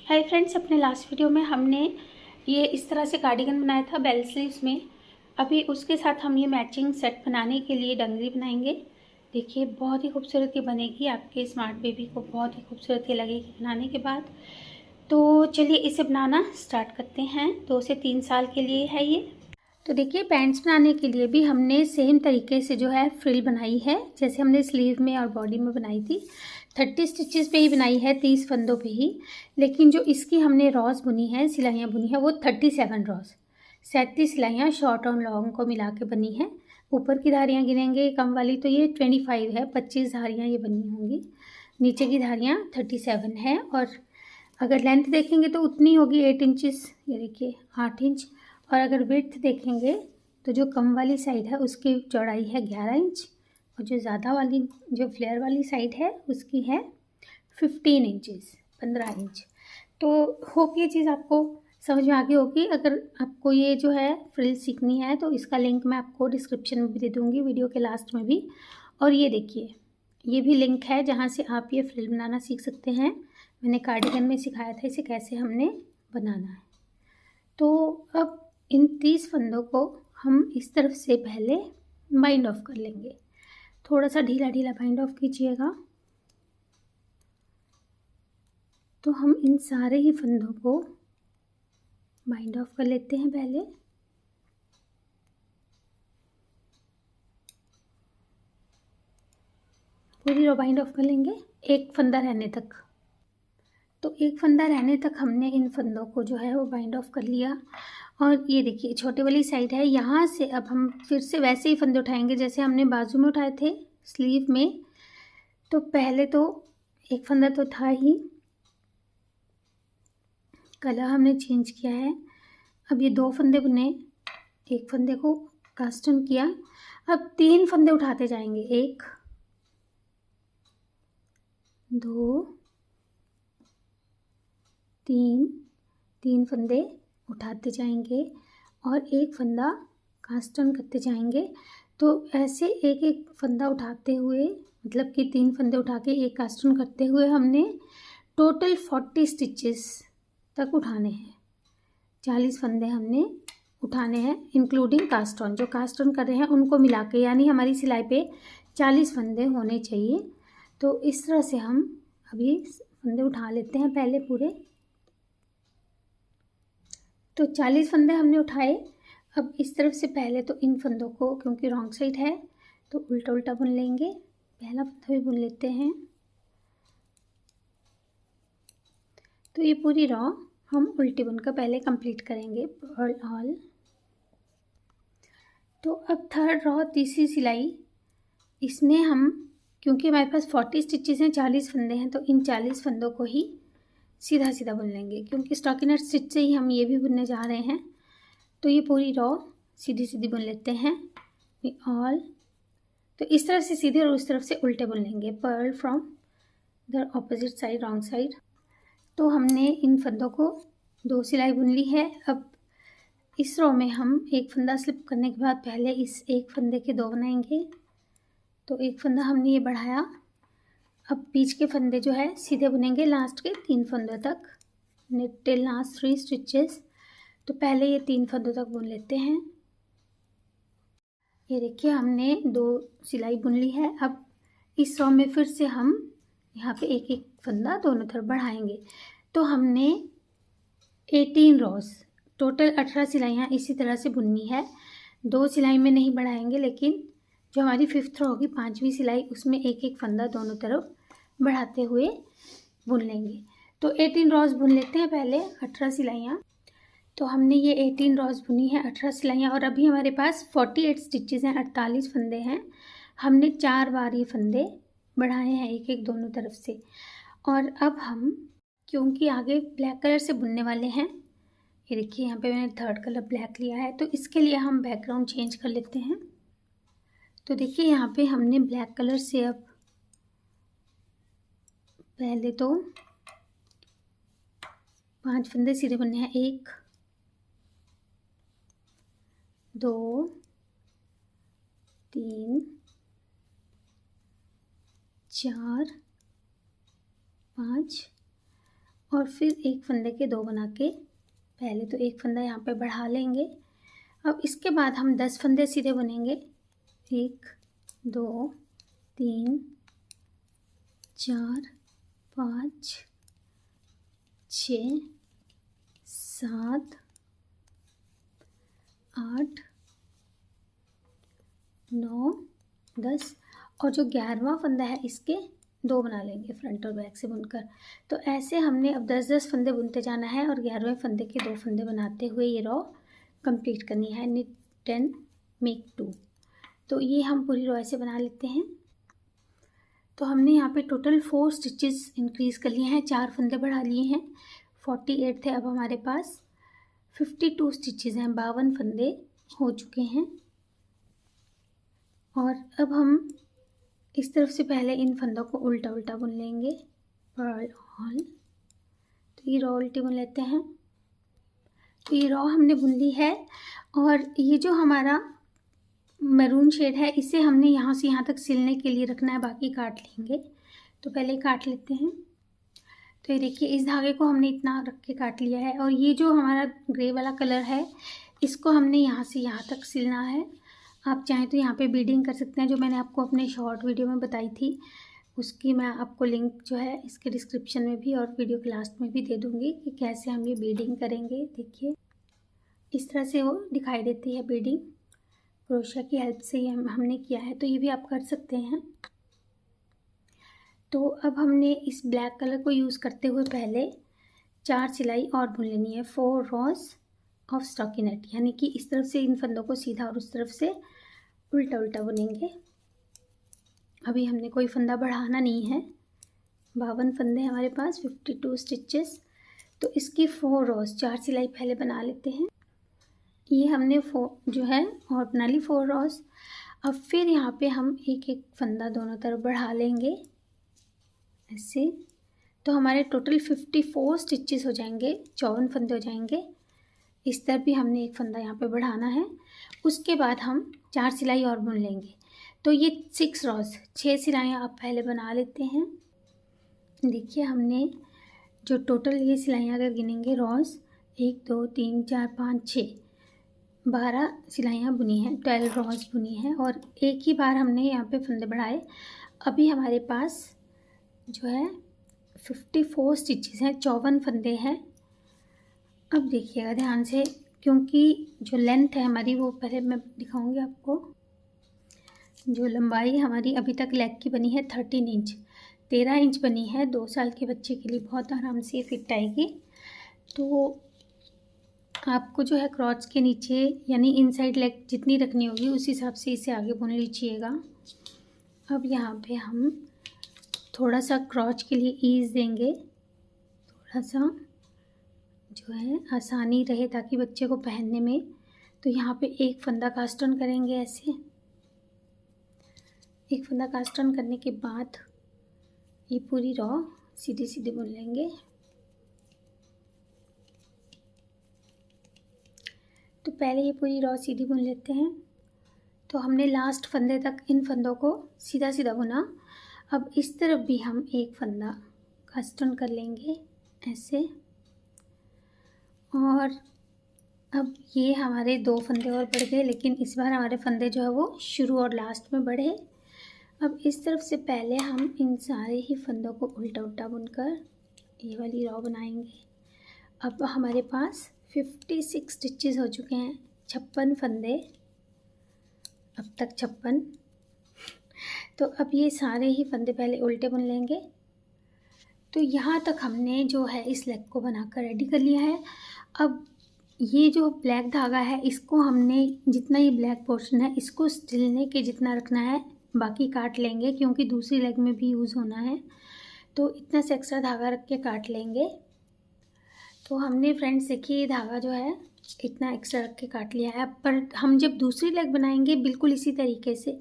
Hi friends, अपने last video में हमने ये इस तरह से कार्डिगन बनाया था बेल स्लीव्स में। अभी उसके साथ हम ये मैचिंग सेट बनाने के लिए डंगरी बनाएंगे। देखिए बहुत ही खूबसूरत ये बनेगी, आपके स्मार्ट बेबी को बहुत ही खूबसूरत ये लगेगी बनाने के बाद। तो चलिए इसे बनाना स्टार्ट करते हैं। 2 से 3 साल के लिए है ये। तो देखिए पैंट्स बनाने के लिए भी हमने सेम तरीके से जो है फ्रिल बनाई है, जैसे हमने स्लीव में और बॉडी में बनाई थी। 30 स्टिचेस पे ही बनाई है, 30 फंदों पे ही। लेकिन जो इसकी हमने रॉस बुनी है, सिलाइयाँ बुनी है, वो 37 रॉस, 37 सिलाइयाँ शॉर्ट और लॉन्ग को मिला के बनी है। ऊपर की धारियाँ गिनेंगे कम वाली तो ये 25 है, 25 धारियाँ ये बनी होंगी। नीचे की धारियाँ 37 है, और अगर लेंथ देखेंगे तो उतनी होगी 8 इंचेस, ये देखिए 8 इंच। और अगर विड्थ देखेंगे तो जो कम वाली साइड है उसकी चौड़ाई है 11 इंच, और जो ज़्यादा वाली जो फ्लेयर वाली साइड है उसकी है 15 इंचेस, 15 इंच। तो होप ये चीज़ आपको समझ में आ गई होगी। अगर आपको ये जो है फ्रिल सीखनी है तो इसका लिंक मैं आपको डिस्क्रिप्शन में भी दे दूँगी, वीडियो के लास्ट में भी। और ये देखिए ये भी लिंक है जहाँ से आप ये फ्रिल बनाना सीख सकते हैं। मैंने कार्डिगन में सिखाया था इसे कैसे हमने बनाना है। तो अब इन 30 फंदों को हम इस तरफ से पहले बाइंड ऑफ कर लेंगे। थोड़ा सा ढीला ढीला बाइंड ऑफ कीजिएगा। तो हम इन सारे ही फंदों को बाइंड ऑफ कर लेते हैं पहले। पूरी रो बाइंड ऑफ कर लेंगे एक फंदा रहने तक। तो एक फंदा रहने तक हमने इन फंदों को जो है वो बाइंड ऑफ कर लिया। और ये देखिए छोटे वाली साइड है, यहाँ से अब हम फिर से वैसे ही फंदे उठाएंगे जैसे हमने बाजू में उठाए थे स्लीव में। तो पहले तो एक फंदा तो था ही, कलर हमने चेंज किया है। अब ये 2 फंदे बुने, एक फंदे को कास्ट ऑन किया। अब 3 फंदे उठाते जाएंगे, 1 2 3 फंदे उठाते जाएंगे और एक फंदा कास्ट ऑन करते जाएंगे। तो ऐसे एक एक फंदा उठाते हुए, मतलब कि 3 फंदे उठा के एक कास्ट ऑन करते हुए हमने टोटल 40 स्टिचेस तक उठाने हैं। 40 फंदे हमने उठाने हैं इंक्लूडिंग कास्ट ऑन। जो कास्ट ऑन कर रहे हैं उनको मिला के, यानी हमारी सिलाई पे 40 फंदे होने चाहिए। तो इस तरह से हम अभी फंदे उठा लेते हैं पहले पूरे। तो 40 फंदे हमने उठाए। अब इस तरफ से पहले तो इन फंदों को, क्योंकि रॉन्ग साइड है तो उल्टा उल्टा बुन लेंगे। पहला फंदा भी बुन लेते हैं। तो ये पूरी रॉ हम उल्टी बुनकर पहले कंप्लीट करेंगे ऑल। तो अब थर्ड रॉ, तीसरी सिलाई, इसमें हम, क्योंकि हमारे पास 40 स्टिचेस हैं, 40 फंदे हैं, तो इन 40 फंदों को ही सीधा सीधा बुन लेंगे, क्योंकि स्टॉकिनट स्टिच से ही हम ये भी बुनने जा रहे हैं। तो ये पूरी रॉ सीधी सीधी बुन लेते हैं ऑल। तो इस तरफ से सीधे और उस तरफ से उल्टे बुन लेंगे, purl from the opposite side, wrong side. तो हमने इन फंदों को 2 सिलाई बुन ली है। अब इस रो में हम एक फंदा स्लिप करने के बाद पहले इस एक फंदे के 2 बनाएंगे। तो एक फंदा हमने ये बढ़ाया। अब बीच के फंदे जो है सीधे बुनेंगे लास्ट के 3 फंदों तक, नेट टिल लास्ट 3 स्टिचेस। तो पहले ये 3 फंदों तक बुन लेते हैं। ये देखिए हमने 2 सिलाई बुन ली है। अब इस रो में फिर से हम यहाँ पे एक एक फंदा दोनों तरफ बढ़ाएंगे। तो हमने 18 रॉस, टोटल 18 सिलाइयाँ इसी तरह से बुननी है। 2 सिलाई में नहीं बढ़ाएंगे, लेकिन जो हमारी 5th रो होगी, 5वीं सिलाई, उसमें एक एक फंदा दोनों तरफ बढ़ाते हुए बुन लेंगे। तो 18 रॉस बुन लेते हैं पहले, 18 सिलाइयाँ। तो हमने ये 18 रॉस बुनी है, 18 सिलाइयाँ। और अभी हमारे पास 48 स्टिचेस हैं, 48 फंदे हैं। हमने 4 बार ये फंदे बढ़ाए हैं एक एक दोनों तरफ से। और अब हम, क्योंकि आगे ब्लैक कलर से बुनने वाले हैं, ये देखिए यहाँ पे मैंने 3rd कलर ब्लैक लिया है, तो इसके लिए हम बैकग्राउंड चेंज कर लेते हैं। तो देखिए यहाँ पे हमने ब्लैक कलर से अब पहले तो 5 फंदे सीधे बुनने हैं, 1 2 3 4 5 और फिर एक फंदे के 2 बना के पहले तो एक फंदा यहाँ पे बढ़ा लेंगे। अब इसके बाद हम 10 फंदे सीधे बुनेंगे। 1 2 3 4 5 6 7 8 9 10 और जो 11वां फंदा है इसके 2 बना लेंगे फ्रंट और बैक से बुनकर। तो ऐसे हमने अब 10-10 फंदे बुनते जाना है और 11वें फंदे के 2 फंदे बनाते हुए ये रो कंप्लीट करनी है। knit 10 make 2। तो ये हम पूरी रो ऐसे बना लेते हैं। तो हमने यहाँ पे टोटल 4 स्टिचेस इंक्रीज़ कर लिए हैं, 4 फंदे बढ़ा लिए हैं। 48 थे, अब हमारे पास 52 स्टिचेस हैं, 52 फंदे हो चुके हैं। और अब हम इस तरफ से पहले इन फंदों को उल्टा उल्टा बुन लेंगे। पर्ल ऑल, तो ये रो उल्टी बुन लेते हैं। तो ये रो हमने बुन ली है और ये जो हमारा मैरून शेड है इसे हमने यहाँ से यहाँ तक सिलने के लिए रखना है, बाकी काट लेंगे। तो पहले काट लेते हैं। तो ये देखिए इस धागे को हमने इतना रख के काट लिया है और ये जो हमारा ग्रे वाला कलर है इसको हमने यहाँ से यहाँ तक सिलना है। आप चाहें तो यहाँ पे बीडिंग कर सकते हैं, जो मैंने आपको अपने शॉर्ट वीडियो में बताई थी उसकी मैं आपको लिंक जो है इसके डिस्क्रिप्शन में भी और वीडियो के लास्ट में भी दे दूँगी कि कैसे हम ये बीडिंग करेंगे। देखिए इस तरह से वो दिखाई देती है बीडिंग, क्रोशिया की हेल्प से ये हमने किया है, तो ये भी आप कर सकते हैं। तो अब हमने इस ब्लैक कलर को यूज़ करते हुए पहले 4 सिलाई और बुन लेनी है। 4 रोज ऑफ स्टॉकिनेट, यानी कि इस तरफ से इन फंदों को सीधा और उस तरफ से उल्टा उल्टा बुनेंगे। अभी हमने कोई फंदा बढ़ाना नहीं है। 52 फंदे हमारे पास, 52 स्टिचेस। तो इसकी 4 रोज 4 सिलाई पहले बना लेते हैं। ये हमने 4 जो है और बना ली 4 रोज। अब फिर यहाँ पे हम एक एक फंदा दोनों तरफ बढ़ा लेंगे ऐसे। तो हमारे टोटल 54 स्टिचेस हो जाएंगे, 54 फंदे हो जाएंगे। इस तरफ भी हमने एक फंदा यहाँ पे बढ़ाना है। उसके बाद हम 4 सिलाई और बुन लेंगे। तो ये 6 रोज 6 सिलाइयाँ आप पहले बना लेते हैं। देखिए हमने जो टोटल ये सिलाइयाँ अगर गिनेंगे रोज 1 2 3 4 5 6 12 सिलाइयाँ बुनी हैं, 12 रोज बुनी हैं और एक ही बार हमने यहाँ पे फंदे बढ़ाए। अभी हमारे पास जो है 54 स्टिचेस हैं, 54 फंदे हैं। अब देखिएगा ध्यान से, क्योंकि जो लेंथ है हमारी वो पहले मैं दिखाऊंगी आपको। जो लंबाई हमारी अभी तक लेग की बनी है 13 इंच, 13 इंच बनी है। 2 साल के बच्चे के लिए बहुत आराम से फिट आएगी। तो आपको जो है क्रॉच के नीचे यानी इनसाइड लेग जितनी रखनी होगी उस हिसाब से इसे आगे बुन लीजिएगा। अब यहाँ पे हम थोड़ा सा क्रॉच के लिए ईज देंगे, थोड़ा सा जो है आसानी रहे ताकि बच्चे को पहनने में। तो यहाँ पे एक फंदा कास्ट ऑन करेंगे ऐसे। एक फंदा कास्ट ऑन करने के बाद ये पूरी रो सीधी सीधी बुन लेंगे। तो पहले ये पूरी रो सीधी बुन लेते हैं। तो हमने लास्ट फंदे तक इन फंदों को सीधा सीधा बुना। अब इस तरफ भी हम एक फंदा कास्ट ऑन कर लेंगे ऐसे। और अब ये हमारे 2 फंदे और बढ़ गए, लेकिन इस बार हमारे फंदे जो है वो शुरू और लास्ट में बढ़े। अब इस तरफ से पहले हम इन सारे ही फंदों को उल्टा उल्टा बुनकर ये वाली रो बनाएंगे। अब हमारे पास 56 स्टिचेस हो चुके हैं, 56 फंदे अब तक 56। तो अब ये सारे ही फंदे पहले उल्टे बुन लेंगे। तो यहाँ तक हमने जो है इस लेग को बनाकर रेडी कर लिया है। अब ये जो ब्लैक धागा है इसको हमने जितना ये ब्लैक पोर्शन है इसको सिलने के जितना रखना है, बाकी काट लेंगे क्योंकि दूसरी लेग में भी यूज़ होना है। तो इतना से एक्स्ट्रा धागा रख के काट लेंगे। तो हमने फ्रेंड्स देखिए ये धागा जो है इतना एक्स्ट्रा रख के काट लिया है। पर हम जब दूसरी लेग बनाएंगे बिल्कुल इसी तरीके से,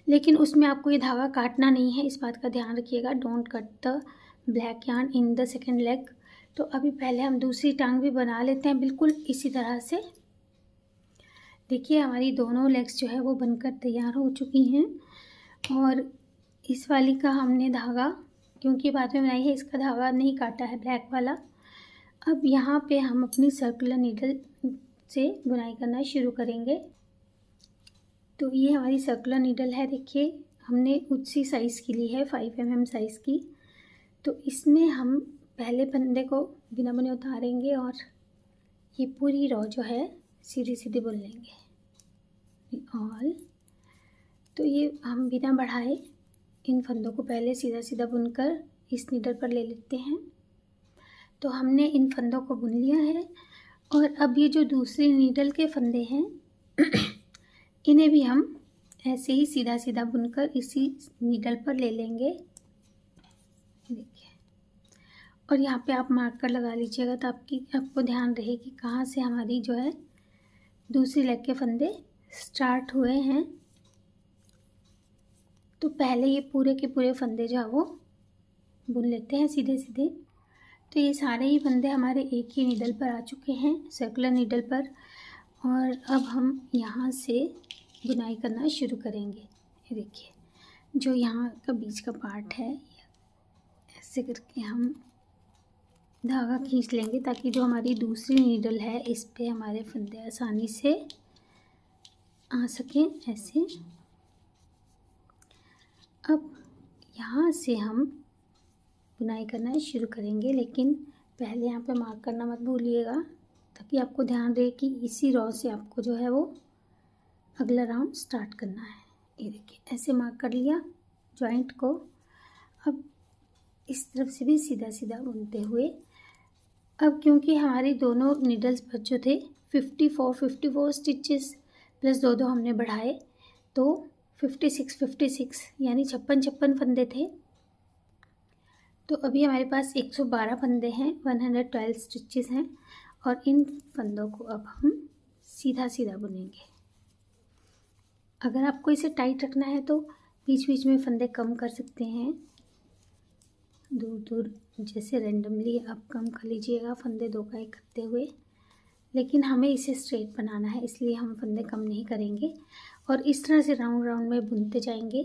लेकिन उसमें आपको ये धागा काटना नहीं है, इस बात का ध्यान रखिएगा। Don't cut the black yarn in the second leg. तो अभी पहले हम दूसरी टांग भी बना लेते हैं बिल्कुल इसी तरह से। देखिए हमारी दोनों लेग्स जो है वो बनकर तैयार हो चुकी हैं। और इस वाली का हमने धागा क्योंकि बाद में बनाई है, इसका धागा नहीं काटा है ब्लैक वाला, अब यहाँ पे हम अपनी सर्कुलर नीडल से बुनाई करना शुरू करेंगे। तो ये हमारी सर्कुलर नीडल है, देखिए हमने उसी साइज़ की ली है 5 mm साइज़ की। तो इसमें हम पहले फंदे को बिना बुने उतारेंगे और ये पूरी रो जो है सीधी सीधी बुन लेंगे ऑल। तो ये हम बिना बढ़ाए इन फंदों को पहले सीधा सीधा बुनकर इस नीडल पर ले लेते हैं। तो हमने इन फंदों को बुन लिया है और अब ये जो दूसरी नीडल के फंदे हैं इन्हें भी हम ऐसे ही सीधा सीधा बुनकर इसी नीडल पर ले लेंगे, देखिए। और यहाँ पे आप मार्कर लगा लीजिएगा तो आपको ध्यान रहे कि कहाँ से हमारी जो है दूसरी लेग के फंदे स्टार्ट हुए हैं। तो पहले ये पूरे के पूरे फंदे जो है वो बुन लेते हैं सीधे सीधे। तो ये सारे ही फंदे हमारे एक ही नीडल पर आ चुके हैं, सर्कुलर नीडल पर। और अब हम यहाँ से बुनाई करना शुरू करेंगे। ये देखिए जो यहाँ का बीच का पार्ट है ऐसे करके हम धागा खींच लेंगे ताकि जो हमारी दूसरी नीडल है इस पे हमारे फंदे आसानी से आ सकें ऐसे। अब यहाँ से हम बुनाई करना शुरू करेंगे, लेकिन पहले यहाँ पे मार्क करना मत भूलिएगा ताकि आपको ध्यान रहे कि इसी रॉ से आपको जो है वो अगला राउंड स्टार्ट करना है। ये देखिए ऐसे मार्क कर लिया जॉइंट को। अब इस तरफ से भी सीधा सीधा बुनते हुए, अब क्योंकि हमारी दोनों नीडल्स पर जो थे 54 स्टिचेस प्लस दो हमने बढ़ाए तो 56 यानी 56 फंदे थे। तो अभी हमारे पास 112 फंदे हैं, 112 स्टिचेस हैं और इन फंदों को अब हम सीधा सीधा बुनेंगे। अगर आपको इसे टाइट रखना है तो बीच बीच में फंदे कम कर सकते हैं, दूर दूर जैसे रेंडमली आप कम कर लीजिएगा फंदे दो का एक करते हुए। लेकिन हमें इसे स्ट्रेट बनाना है इसलिए हम फंदे कम नहीं करेंगे और इस तरह से राउंड राउंड में बुनते जाएंगे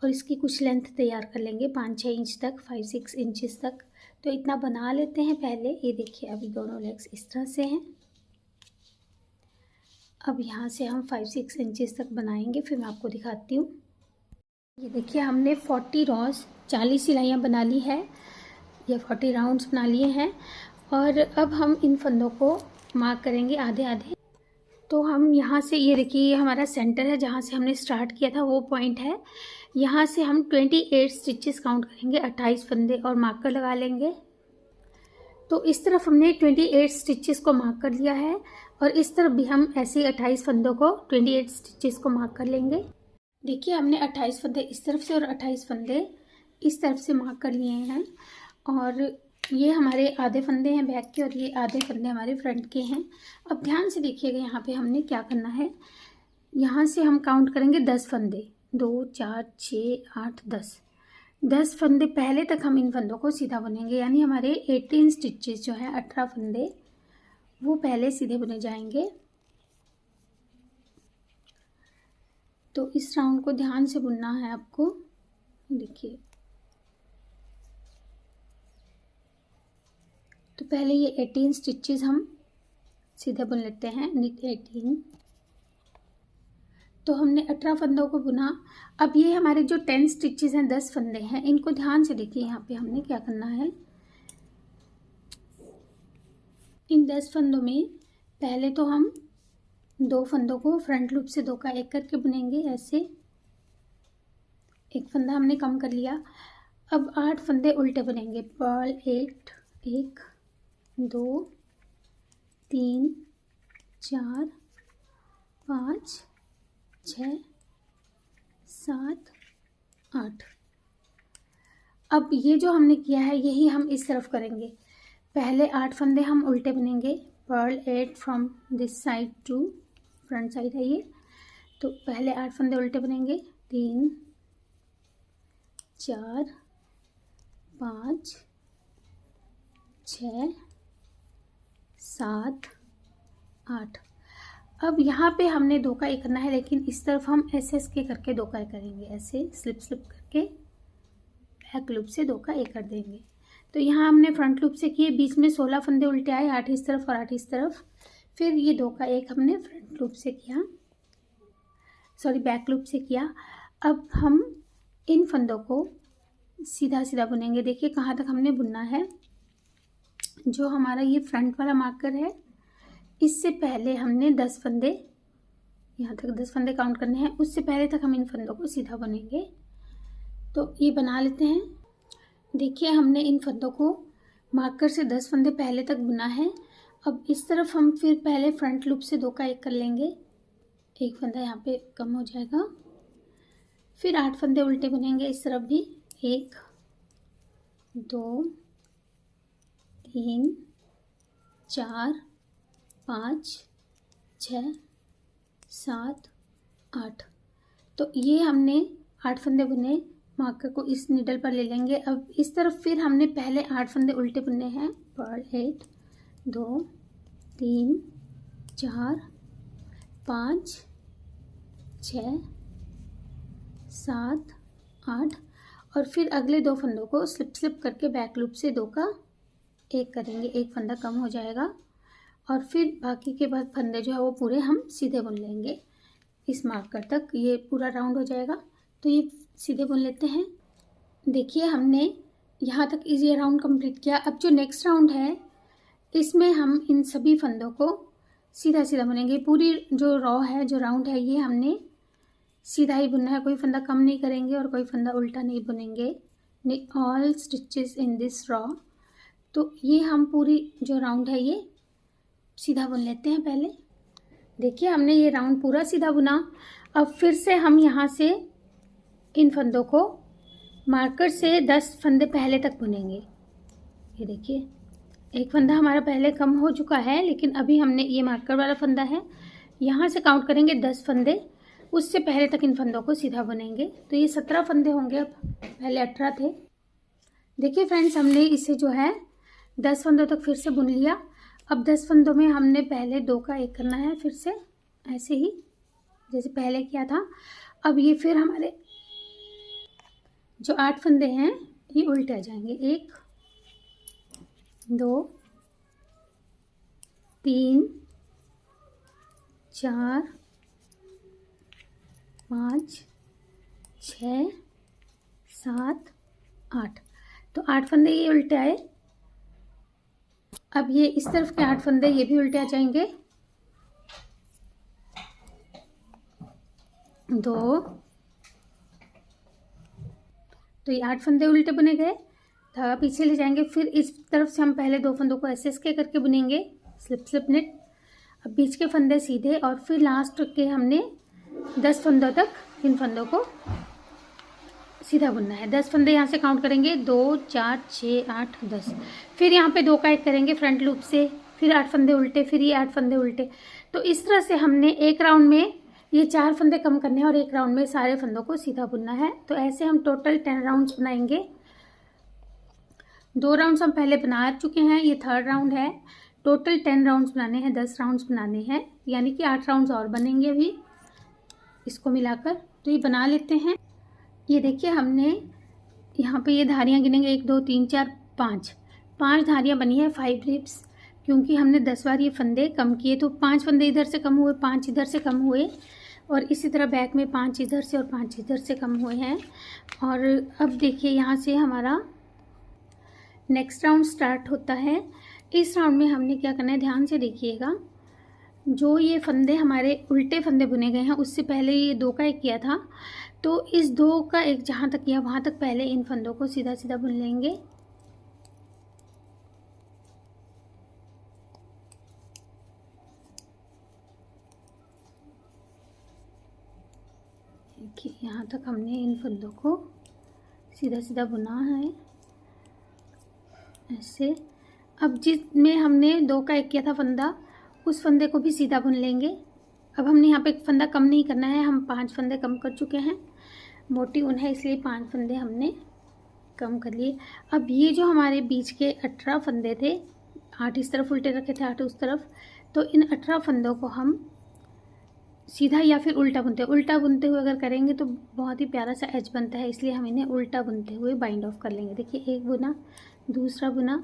और इसकी कुछ लेंथ तैयार कर लेंगे 5-6 इंच तक, 5-6 इंचेस तक। तो इतना बना लेते हैं पहले। ये देखिए अभी दोनों लेग्स इस तरह से हैं। अब यहाँ से हम 5-6 इंचेस तक बनाएंगे, फिर मैं आपको दिखाती हूँ। ये देखिए हमने 40 रॉज 40 सिलाइयाँ बना ली है या 40 राउंड्स बना लिए हैं और अब हम इन फंदों को मार्क करेंगे आधे आधे। तो हम यहाँ से, ये देखिए ये हमारा सेंटर है जहाँ से हमने स्टार्ट किया था वो पॉइंट है। यहाँ से हम 28 स्टिचेस काउंट करेंगे, 28 फंदे और मार्कर लगा लेंगे। तो इस तरफ हमने 28 स्टिचेस को मार्क कर लिया है और इस तरफ भी हम ऐसे 28 फंदों को 28 स्टिचेस को मार्क कर लेंगे। देखिए हमने 28 फंदे इस तरफ से और 28 फंदे इस तरफ से मार्क कर लिए हैं और ये हमारे आधे फंदे हैं बैक के और ये आधे फंदे हमारे फ्रंट के हैं। अब ध्यान से देखिएगा यहाँ पे हमने क्या करना है। यहाँ से हम काउंट करेंगे 10 फंदे, 2 4 6 8 10 फंदे पहले तक हम इन फंदों को सीधा बुनेंगे, यानी हमारे 18 स्टिचेस जो है 18 फंदे वो पहले सीधे बुने जाएंगे। तो इस राउंड को ध्यान से बुनना है आपको। देखिए तो पहले ये 18 स्टिचेस हम सीधे बुन लेते हैं, नीट 18। तो हमने 18 फंदों को बुना। अब ये हमारे जो 10 स्टिचेस हैं 10 फंदे हैं, इनको ध्यान से देखिए यहाँ पे हमने क्या करना है। इन 10 फंदों में पहले तो हम 2 फंदों को फ्रंट लूप से 2 का एक करके बुनेंगे ऐसे। एक फंदा हमने कम कर लिया। अब 8 फंदे उल्टे बुनेंगे, पर्ल 8 1 2 3 4 5 6 7 8। अब ये जो हमने किया है यही हम इस तरफ करेंगे। पहले 8 फंदे हम उल्टे बुनेंगे, purl 8 from this side to front side है ये। तो पहले 8 फंदे उल्टे बुनेंगे, 3 4 5 6 7 8। अब यहाँ पे हमने 2 का एक करना है, लेकिन इस तरफ हम ऐसे के करके 2 का एक करेंगे, ऐसे स्लिप करके बैक लूप से 2 का एक कर देंगे। तो यहाँ हमने फ्रंट लूप से किए, बीच में 16 फंदे उल्टे आए, 8 इस तरफ और 8 इस तरफ। फिर ये 2 का 1 हमने फ्रंट लूप से किया, सॉरी बैक लूप से किया। अब हम इन फंदों को सीधा सीधा बुनेंगे। देखिए कहाँ तक हमने बुनना है। जो हमारा ये फ्रंट वाला मार्कर है, इससे पहले हमने 10 फंदे, यहाँ तक 10 फंदे काउंट करने हैं, उससे पहले तक हम इन फंदों को सीधा बुनेंगे। तो ये बना लेते हैं। देखिए हमने इन फंदों को मार्कर से 10 फंदे पहले तक बुना है। अब इस तरफ हम फिर पहले फ्रंट लूप से 2 का 1 कर लेंगे, 1 फंदा यहाँ पे कम हो जाएगा। फिर 8 फंदे उल्टे बुनेंगे इस तरफ भी, 1 2 3 4 5 6 7 8। तो ये हमने 8 फंदे बुने, मार्कर को इस नीडल पर ले लेंगे। अब इस तरफ फिर हमने पहले 8 फंदे उल्टे बुनने हैं, 8 2 3 4 5 6 7 8 और फिर अगले 2 फंदों को स्लिप करके बैक लूप से 2 का 1 करेंगे, 1 फंदा कम हो जाएगा। और फिर बाकी के बाद फंदे जो है वो पूरे हम सीधे बुन लेंगे इस मार्कर तक, ये पूरा राउंड हो जाएगा। तो ये सीधे बुन लेते हैं। देखिए हमने यहाँ तक ये राउंड कंप्लीट किया। अब जो नेक्स्ट राउंड है, इसमें हम इन सभी फंदों को सीधा सीधा बुनेंगे। पूरी जो रॉ है, जो राउंड है, ये हमने सीधा ही बुनना है, कोई फंदा कम नहीं करेंगे और कोई फंदा उल्टा नहीं बुनेंगे। All stitches in this raw. तो ये हम पूरी जो राउंड है ये सीधा बुन लेते हैं पहले। देखिए हमने ये राउंड पूरा सीधा बुना। अब फिर से हम यहाँ से इन फंदों को मार्कर से 10 फंदे पहले तक बुनेंगे। ये देखिए 1 फंदा हमारा पहले कम हो चुका है, लेकिन अभी हमने ये मार्कर वाला फंदा है, यहाँ से काउंट करेंगे 10 फंदे, उससे पहले तक इन फंदों को सीधा बुनेंगे। तो ये 17 फंदे होंगे, अब पहले 18 थे। देखिए फ्रेंड्स हमने इसे जो है 10 फंदों तक फिर से बुन लिया। अब 10 फंदों में हमने पहले 2 का 1 करना है, फिर से ऐसे ही जैसे पहले किया था। अब ये फिर हमारे जो 8 फंदे हैं ये उल्टे आ जाएंगे, 1 2 3 4 5 6 7 8। तो 8 फंदे ये उल्टे आए। अब ये इस तरफ के 8 फंदे ये भी उल्टे आ जाएंगे, 2। तो ये 8 फंदे उल्टे बुने गए, धागा पीछे ले जाएंगे। फिर इस तरफ से हम पहले 2 फंदों को ऐसे के करके बुनेंगे, स्लिप निट। अब बीच के फंदे सीधे और फिर लास्ट के हमने 10 फंदों तक इन फंदों को सीधा बुनना है। 10 फंदे यहाँ से काउंट करेंगे, 2 4 6 8 10। फिर यहाँ पे 2 का 1 करेंगे फ्रंट लूप से, फिर 8 फंदे उल्टे, फिर ये 8 फंदे उल्टे। तो इस तरह से हमने एक राउंड में ये 4 फंदे कम करने हैं और एक राउंड में सारे फंदों को सीधा बुनना है। तो ऐसे हम टोटल 10 राउंड्स बनाएंगे। 2 राउंड्स हम पहले बना चुके हैं, ये 3rd राउंड है। टोटल 10 राउंड्स बनाने हैं, 10 राउंड्स बनाने हैं, यानी कि 8 राउंड्स और बनेंगे अभी इसको मिलाकर। तो ये बना लेते हैं। ये देखिए हमने यहाँ पे ये धारियाँ गिनेंगे, 1 2 3 4 5 धारियाँ बनी है, 5 रिब्स, क्योंकि हमने 10 बार ये फंदे कम किए। तो 5 फंदे इधर से कम हुए, 5 इधर से कम हुए, और इसी तरह बैक में 5 इधर से और 5 इधर से कम हुए हैं। और अब देखिए यहाँ से हमारा नेक्स्ट राउंड स्टार्ट होता है। इस राउंड में हमने क्या करना है, ध्यान से देखिएगा। जो ये फंदे हमारे उल्टे फंदे बुने गए हैं, उससे पहले ये 2 का 1 किया था, तो इस 2 का 1 जहाँ तक किया वहाँ तक पहले इन फंदों को सीधा सीधा बुन लेंगे। देखिए यहाँ तक हमने इन फंदों को सीधा सीधा बुना है ऐसे। अब जिसमें हमने 2 का 1 किया था फंदा, उस फंदे को भी सीधा बुन लेंगे। अब हमने यहाँ पे एक फंदा कम नहीं करना है, हम 5 फंदे कम कर चुके हैं। मोटी ऊन है इसलिए 5 फंदे हमने कम कर लिए। अब ये जो हमारे बीच के 18 फंदे थे, 8 इस तरफ उल्टे रखे थे, 8 उस तरफ, तो इन 18 फंदों को हम सीधा या फिर उल्टा बुनते हुए अगर करेंगे तो बहुत ही प्यारा सा एज बनता है, इसलिए हम इन्हें उल्टा बुनते हुए बाइंड ऑफ कर लेंगे। देखिए 1 बुना, दूसरा बुना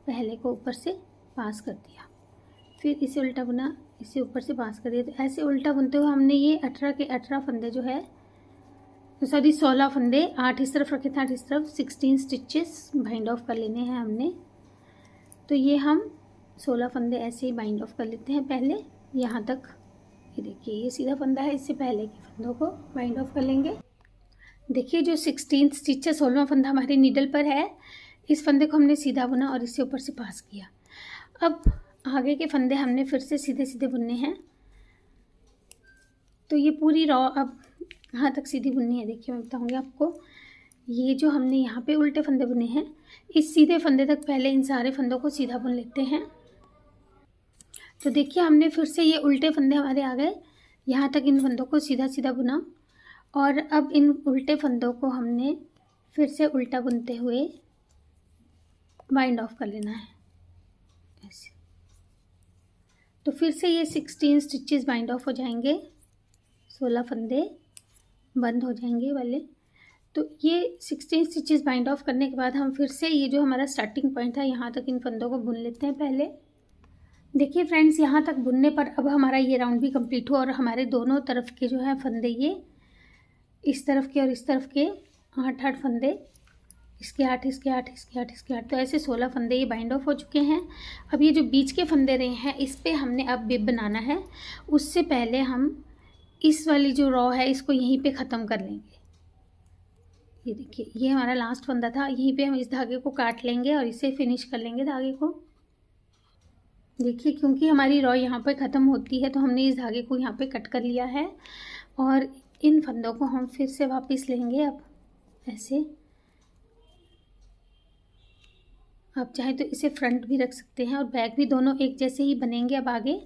पहले को ऊपर से पास कर दिया, फिर इसे उल्टा बुना, इसे ऊपर से पास कर दिया। तो ऐसे उल्टा बुनते हुए हमने ये 18 के 18 फंदे जो है, सॉरी 16 फंदे, 8 इस तरफ रखे थे 8 इस तरफ, 16 स्टिचेस बाइंड ऑफ कर लेने हैं हमने। तो ये हम 16 फंदे ऐसे ही बाइंड ऑफ कर लेते हैं पहले यहाँ तक। ये देखिए ये सीधा फंदा है, इससे पहले के फंदों को बाइंड ऑफ कर लेंगे। देखिए जो 16 स्टिच है, 16वां फंदा हमारी नीडल पर है, इस फंदे को हमने सीधा बुना और इससे ऊपर से पास किया। अब आगे के फंदे हमने फिर से सीधे सीधे बुनने हैं। तो ये पूरी रॉ अब यहाँ तक सीधी बुननी है। देखिए मैं बताऊँगी आपको, ये जो हमने यहाँ पे उल्टे फंदे बुने हैं, इस सीधे फंदे तक पहले इन सारे फंदों को सीधा बुन लेते हैं। तो देखिए हमने फिर से ये उल्टे फंदे हमारे आ गए, यहाँ तक इन फंदों को सीधा सीधा बुना, और अब इन उल्टे फंदों को हमने फिर से उल्टा बुनते हुए बाइंड ऑफ कर लेना है ऐसे। तो फिर से ये 16 स्टिचेस बाइंड ऑफ हो जाएंगे, 16 फंदे बंद हो जाएंगे वाले। तो ये 16 स्टिचेस बाइंड ऑफ करने के बाद हम फिर से ये जो हमारा स्टार्टिंग पॉइंट था यहाँ तक इन फंदों को बुन लेते हैं पहले। देखिए फ्रेंड्स, यहाँ तक बुनने पर अब हमारा ये राउंड भी कंप्लीट हुआ और हमारे दोनों तरफ के जो है फंदे, ये इस तरफ के और इस तरफ के 8-8 फंदे, इसके 8 इसके 8 इसके 8 इसके 8, तो ऐसे 16 फंदे ये बाइंड ऑफ हो चुके हैं। अब ये जो बीच के फंदे रहे हैं, इस पे हमने अब बिब बनाना है। उससे पहले हम इस वाली जो रॉ है इसको यहीं पे ख़त्म कर लेंगे। ये देखिए ये हमारा लास्ट फंदा था, यहीं पे हम इस धागे को काट लेंगे और इसे फिनिश कर लेंगे धागे को। देखिए क्योंकि हमारी रॉ यहाँ पे ख़त्म होती है तो हमने इस धागे को यहाँ पे कट कर लिया है, और इन फंदों को हम फिर से वापस लेंगे अब ऐसे। आप चाहे तो इसे फ्रंट भी रख सकते हैं और बैक भी, दोनों एक जैसे ही बनेंगे अब आगे।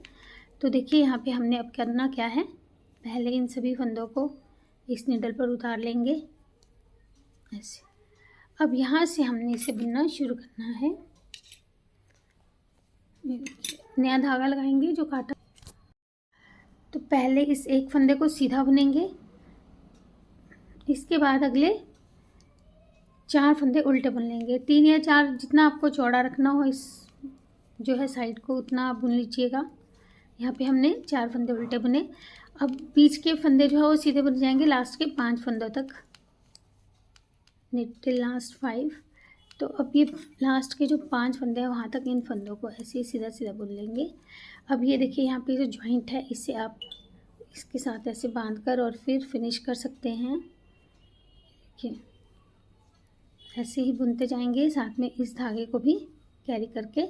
तो देखिए यहाँ पे हमने अब करना क्या है, पहले इन सभी फंदों को इस नीडल पर उतार लेंगे ऐसे। अब यहाँ से हमने इसे बुनना शुरू करना है। नया धागा लगाएंगे जो काटा। तो पहले इस एक फंदे को सीधा बुनेंगे, इसके बाद अगले 4 फंदे उल्टे बुन लेंगे। 3 या 4 जितना आपको चौड़ा रखना हो इस जो है साइड को, उतना आप बुन लीजिएगा। यहाँ पे हमने 4 फंदे उल्टे बुने। अब बीच के फंदे जो है वो सीधे बुन जाएंगे लास्ट के 5 फंदों तक, टिल लास्ट 5। तो अब ये लास्ट के जो 5 फंदे हैं वहाँ तक इन फंदों को ऐसे ही सीधा सीधा बुन लेंगे। अब ये देखिए यहाँ पे जो जॉइंट है इसे आप इसके साथ ऐसे बांध कर और फिर फिनिश कर सकते हैं। देखिए ऐसे ही बुनते जाएंगे, साथ में इस धागे को भी कैरी करके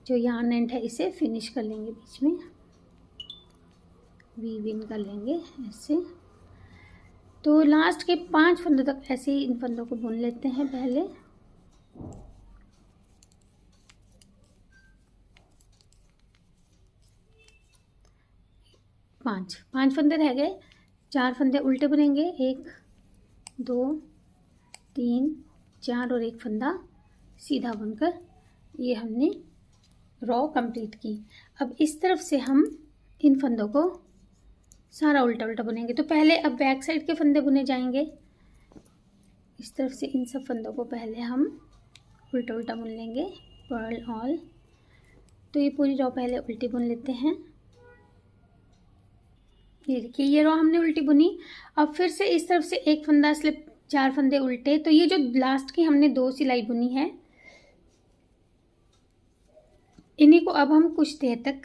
जो यार्न एंड है इसे फिनिश कर लेंगे, बीच में वीव इन कर लेंगे ऐसे। तो लास्ट के 5 फंदों तक ऐसे ही इन फंदों को बुन लेते हैं पहले। पाँच फंदे रह गए, 4 फंदे उल्टे बुनेंगे, 1 2 3 4 और 1 फंदा सीधा बुनकर ये हमने रॉ कंप्लीट की। अब इस तरफ से हम इन फंदों को सारा उल्टा उल्टा बुनेंगे। तो पहले अब बैक साइड के फंदे बुने जाएंगे, इस तरफ से इन सब फंदों को पहले हम उल्टा उल्टा बुन लेंगे, पर्ल ऑल। तो ये पूरी रॉ पहले उल्टी बुन लेते हैं। ये देखिए ये रॉ हमने उल्टी बुनी। अब फिर से इस तरफ से एक फंदा स्लिप, 4 फंदे उल्टे। तो ये जो लास्ट की हमने 2 सिलाई बुनी है, इन्हीं को अब हम कुछ देर तक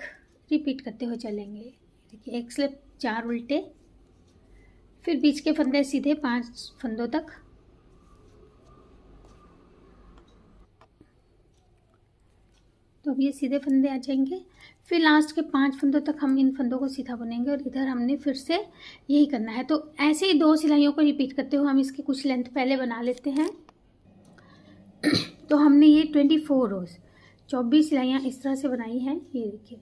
रिपीट करते हुए चलेंगे। देखिए एक स्लिप, 4 उल्टे, फिर बीच के फंदे सीधे 5 फंदों तक। तो अब ये सीधे फंदे आ जाएंगे, फिर लास्ट के 5 फंदों तक हम इन फंदों को सीधा बुनेंगे और इधर हमने फिर से यही करना है। तो ऐसे ही 2 सिलाइयों को रिपीट करते हुए हम इसकी कुछ लेंथ पहले बना लेते हैं। तो हमने ये 24 रोज़ 24 सिलाइयाँ इस तरह से बनाई हैं। ये देखिए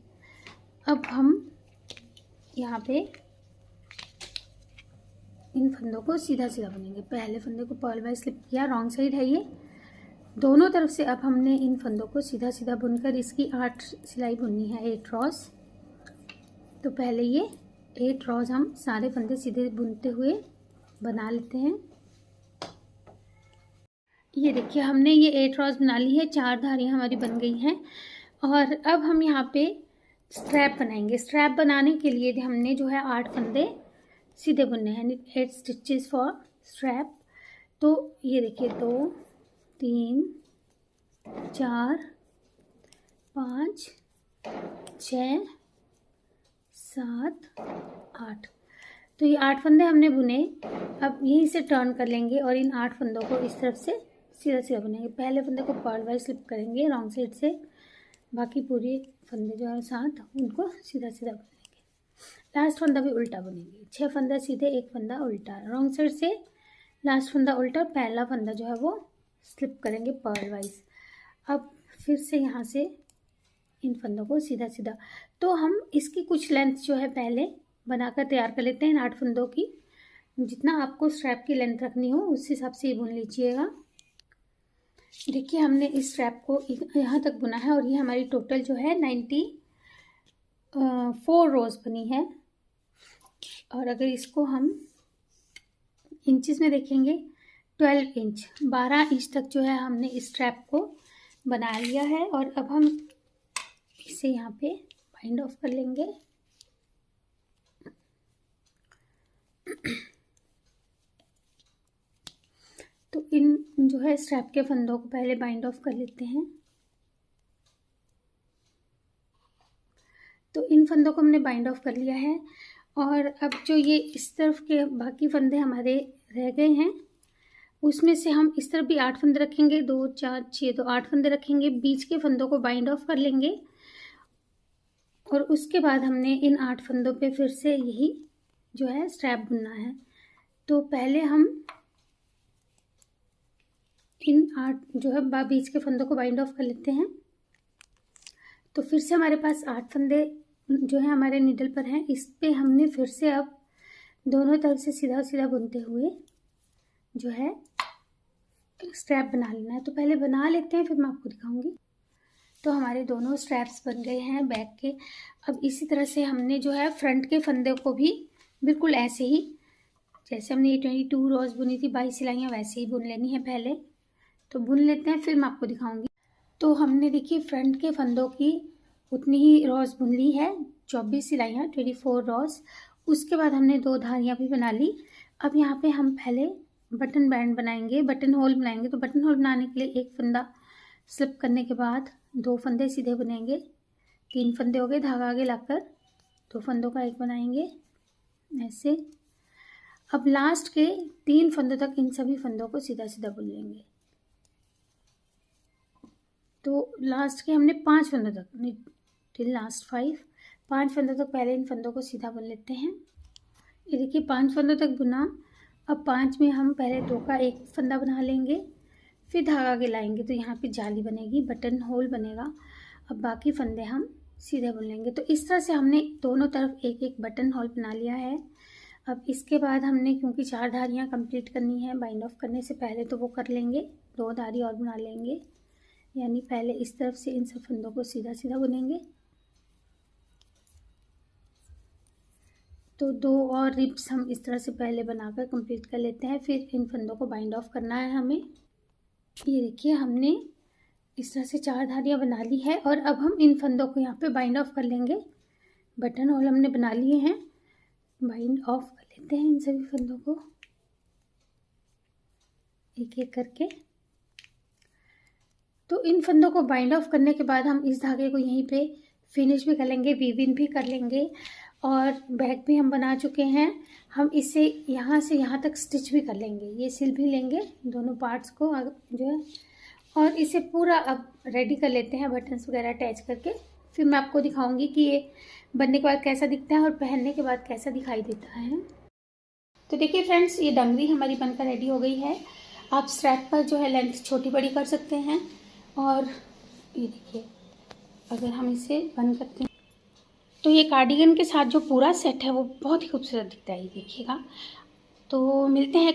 अब हम यहाँ पे इन फंदों को सीधा सीधा बुनेंगे। पहले फंदे को पर्ल बाय स्लिप किया, रॉन्ग साइड है ये, दोनों तरफ से अब हमने इन फंदों को सीधा सीधा बुनकर इसकी 8 सिलाई बुननी है, 8 रॉज। तो पहले ये 8 रॉज हम सारे फंदे सीधे बुनते हुए बना लेते हैं। ये देखिए हमने ये 8 रॉज बना ली है, 4 धारियाँ हमारी बन गई हैं। और अब हम यहाँ पे स्ट्रैप बनाएंगे। स्ट्रैप बनाने के लिए हमने जो है 8 फंदे सीधे बुनने हैं, 8 स्टिचेस फॉर स्ट्रैप। तो ये देखिए 2 3 4 5 6 7 8। तो ये 8 फंदे हमने बुने। अब यहीं से टर्न कर लेंगे और इन 8 फंदों को इस तरफ से सीधा सीधा बुनेंगे। पहले फंदे को पर्ल वाइज स्लिप करेंगे रॉन्ग साइड से, बाकी पूरे फंदे जो है 7 उनको सीधा सीधा बुनेंगे। लास्ट फंदा भी उल्टा बुनेंगे। 6 फंदा सीधे, 1 फंदा उल्टा, रॉन्ग साइड से लास्ट फंदा उल्टा, पहला फंदा जो है वो स्लिप करेंगे पर्ल वाइज। अब फिर से यहाँ से इन फंदों को सीधा सीधा। तो हम इसकी कुछ लेंथ जो है पहले बनाकर तैयार कर लेते हैं। इन 8 फंदों की जितना आपको स्ट्रैप की लेंथ रखनी हो उस हिसाब से बुन लीजिएगा। देखिए हमने इस स्ट्रैप को यहाँ तक बुना है और ये हमारी टोटल जो है 94 रोज बनी है। और अगर इसको हम इंचेस में देखेंगे 12 इंच, 12 इंच तक जो है हमने इस स्ट्रैप को बना लिया है। और अब हम इसे यहाँ पे बाइंड ऑफ कर लेंगे। तो इन जो है स्ट्रैप के फंदों को पहले बाइंड ऑफ कर लेते हैं। तो इन फंदों को हमने बाइंड ऑफ कर लिया है। और अब जो ये इस तरफ के बाकी फंदे हमारे रह गए हैं उसमें से हम इस तरफ भी 8 फंदे रखेंगे, 2 4 6 तो 8 फंदे रखेंगे। बीच के फंदों को बाइंड ऑफ कर लेंगे और उसके बाद हमने इन 8 फंदों पे फिर से यही जो है स्ट्रैप बुनना है। तो पहले हम इन 8 जो है बीच के फंदों को बाइंड ऑफ कर लेते हैं। तो फिर से हमारे पास 8 फंदे जो है हमारे नीडल पर हैं। इस पे हमने फिर से अब दोनों तरफ से सीधा सीधा बुनते हुए जो है स्ट्रैप बना लेना है। तो पहले बना लेते हैं, फिर मैं आपको दिखाऊंगी। तो हमारे दोनों स्ट्रैप्स बन गए हैं बैक के। अब इसी तरह से हमने जो है फ्रंट के फंदे को भी बिल्कुल ऐसे ही, जैसे हमने ये 22 रोज बुनी थी 22 सिलाइयाँ, वैसे ही बुन लेनी है पहले। तो बुन लेते हैं, फिर मैं आपको दिखाऊंगी। तो हमने देखिए फ्रंट के फंदों की उतनी ही रोज बुन ली है, 24 सिलाइयाँ, 24 रोज। उसके बाद हमने 2 धारियाँ भी बना ली। अब यहाँ पे हम पहले बटन बैंड बनाएंगे, बटन होल बनाएंगे। तो बटन होल बनाने के लिए 1 फंदा स्लिप करने के बाद 2 फंदे सीधे बुनेंगे। 3 फंदे हो गए, धागा आगे लाकर 2 फंदों का एक बनाएंगे ऐसे। अब लास्ट के 3 फंदों तक इन सभी फंदों को सीधा सीधा बुन लेंगे। तो लास्ट के हमने 5 फंदों तक, टिल लास्ट 5 फंदों तक पहले इन फंदों को सीधा बुन लेते हैं। ये देखिए 5 फंदों तक बुना। अब 5 में हम पहले 2 का एक फंदा बना लेंगे, फिर धागा आगे लाएंगे तो यहाँ पे जाली बनेगी, बटन होल बनेगा। अब बाकी फंदे हम सीधे बुन लेंगे। तो इस तरह से हमने दोनों तरफ एक एक बटन होल बना लिया है। अब इसके बाद हमने, क्योंकि 4 धारियाँ कंप्लीट करनी है बाइंड ऑफ करने से पहले, तो वो कर लेंगे। 2 धारी और बना लेंगे, यानी पहले इस तरफ से इन सब फंदों को सीधा सीधा बुनेंगे। तो 2 और रिप्स हम इस तरह से पहले बनाकर कंप्लीट कर लेते हैं, फिर इन फंदों को बाइंड ऑफ करना है हमें। ये देखिए हमने इस तरह से 4 धारियाँ बना ली है। और अब हम इन फंदों को यहाँ पे बाइंड ऑफ कर लेंगे। बटन होल हमने बना लिए हैं, बाइंड ऑफ कर लेते हैं इन सभी फंदों को एक एक करके। तो इन फंदों को बाइंड ऑफ करने के बाद हम इस धागे को यहीं पे फिनिश भी कर लेंगे, वीविंग भी कर लेंगे। और बैक भी हम बना चुके हैं। हम इसे यहाँ से यहाँ तक स्टिच भी कर लेंगे, ये सिल भी लेंगे दोनों पार्ट्स को जो है। और इसे पूरा अब रेडी कर लेते हैं बटन्स वगैरह अटैच करके। फिर मैं आपको दिखाऊंगी कि ये बनने के बाद कैसा दिखता है और पहनने के बाद कैसा दिखाई देता है। तो देखिए फ्रेंड्स, ये डंगरी हमारी बनकर रेडी हो गई है। आप स्ट्रैप पर जो है लेंथ छोटी बड़ी कर सकते हैं। और ये देखिए अगर हम इसे बंद करते हैं तो ये कार्डिगन के साथ जो पूरा सेट है वो बहुत ही खूबसूरत दिखता है, ये देखिएगा। तो मिलते हैं